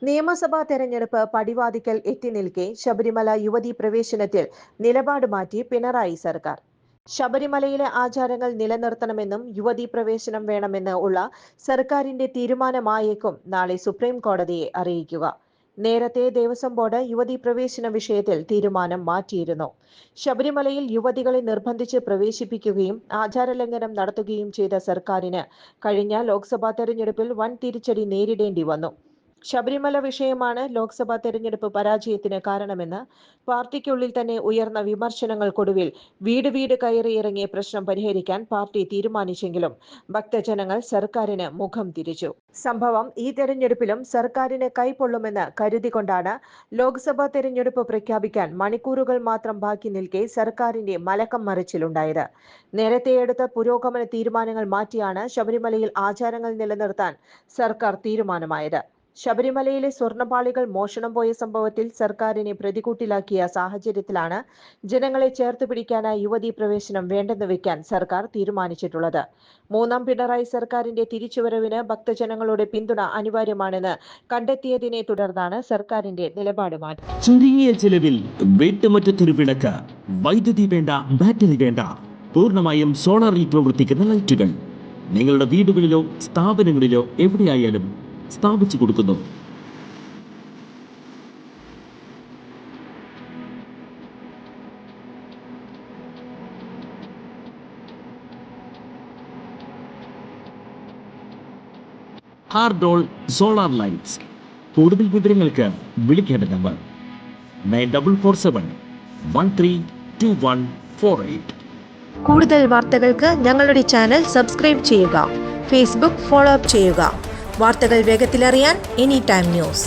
നിയമസഭാ തെരഞ്ഞെടുപ്പ് പടിവാതിക്കൽ എത്തി നിൽക്കെ ശബരിമല യുവതീ പ്രവേശനത്തിൽ നിലപാട് മാറ്റി പിണറായി സർക്കാർ. ശബരിമലയിലെ ആചാരങ്ങൾ നിലനിർത്തണമെന്നും യുവതീ പ്രവേശനം വേണമെന്ന് ഉള്ള സർക്കാരിന്റെ തീരുമാനമായേക്കും നാളെ സുപ്രീം കോടതിയെ അറിയിക്കുക. നേരത്തെ ദേവസ്വം ബോർഡ് യുവതീ പ്രവേശന വിഷയത്തിൽ തീരുമാനം മാറ്റിയിരുന്നു. ശബരിമലയിൽ യുവതികളെ നിർബന്ധിച്ച് പ്രവേശിപ്പിക്കുകയും ആചാരലംഘനം നടത്തുകയും ചെയ്ത സർക്കാരിന് കഴിഞ്ഞ ലോക്സഭാ തെരഞ്ഞെടുപ്പിൽ വൻ തിരിച്ചടി നേരിടേണ്ടി വന്നു. ശബരിമല വിഷയമാണ് ലോക്സഭാ തെരഞ്ഞെടുപ്പ് പരാജയത്തിന് കാരണമെന്ന് പാർട്ടിക്കുള്ളിൽ തന്നെ ഉയർന്ന വിമർശനങ്ങൾക്കൊടുവിൽ വീട് കയറിയിറങ്ങിയ പ്രശ്നം പരിഹരിക്കാൻ പാർട്ടി തീരുമാനിച്ചെങ്കിലും ഭക്തജനങ്ങൾ സർക്കാരിന് മുഖം തിരിച്ചു. സംഭവം ഈ തെരഞ്ഞെടുപ്പിലും സർക്കാരിന് കൈപ്പൊള്ളുമെന്ന് കരുതിക്കൊണ്ടാണ് ലോക്സഭാ തെരഞ്ഞെടുപ്പ് പ്രഖ്യാപിക്കാൻ മണിക്കൂറുകൾ മാത്രം ബാക്കി നിൽക്കെ സർക്കാരിന്റെ മലക്കം മറിച്ചിലുണ്ടായത്. നേരത്തെ എടുത്ത പുരോഗമന തീരുമാനങ്ങൾ മാറ്റിയാണ് ശബരിമലയിൽ ആചാരങ്ങൾ നിലനിർത്താൻ സർക്കാർ തീരുമാനമായത്. ശബരിമലയിലെ സ്വർണ്ണപാളികൾ മോഷണം പോയ സംഭവത്തിൽ സർക്കാരിനെ പ്രതികൂട്ടിലാക്കിയ സാഹചര്യത്തിലാണ് ജനങ്ങളെ ചേർത്ത് പിടിക്കാനായി യുവതീ പ്രവേശനം വേണ്ടെന്ന് വെക്കാൻ സർക്കാർ തീരുമാനിച്ചിട്ടുള്ളത്. മൂന്നാം പിണറായി സർക്കാരിന്റെ തിരിച്ചുവരവിന് ഭക്തജനങ്ങളുടെ പിന്തുണ അനിവാര്യമാണെന്ന് കണ്ടെത്തിയതിനെ തുടർന്നാണ് സർക്കാരിന്റെ നിലപാട് മാറ്റം. ചെറിയ ചെലവിൽ വീട്ടുമുറ്റത്തൊരു വിളക്ക്, വൈദ്യുതി വേണ്ട, ബാറ്ററി വേണ്ട, പൂർണ്ണമായും സോളാറിൽ പ്രവർത്തിക്കുന്ന ലൈറ്റുകൾ നിങ്ങളുടെ വീടുകളിലോ സ്ഥാപനങ്ങളിലോ എവിടെയായാലും സ്ഥാപിച്ചു കൊടുക്കുന്നു. ഹാർഡോൾ സോളാർ ലൈറ്റ്സ്. കൂടുതൽ വിവരങ്ങൾക്ക് വിളിക്കേണ്ട നമ്പർ 9447132148. കൂടുതൽ വാർത്തകൾക്ക് ഞങ്ങളുടെ ചാനൽ സബ്സ്ക്രൈബ് ചെയ്യുക. ഫേസ്ബുക്ക് ഫോളോ അപ്പ് ചെയ്യുക. വാർത്തകൾ വേഗത്തിലറിയാൻ എനി ടൈം ന്യൂസ്.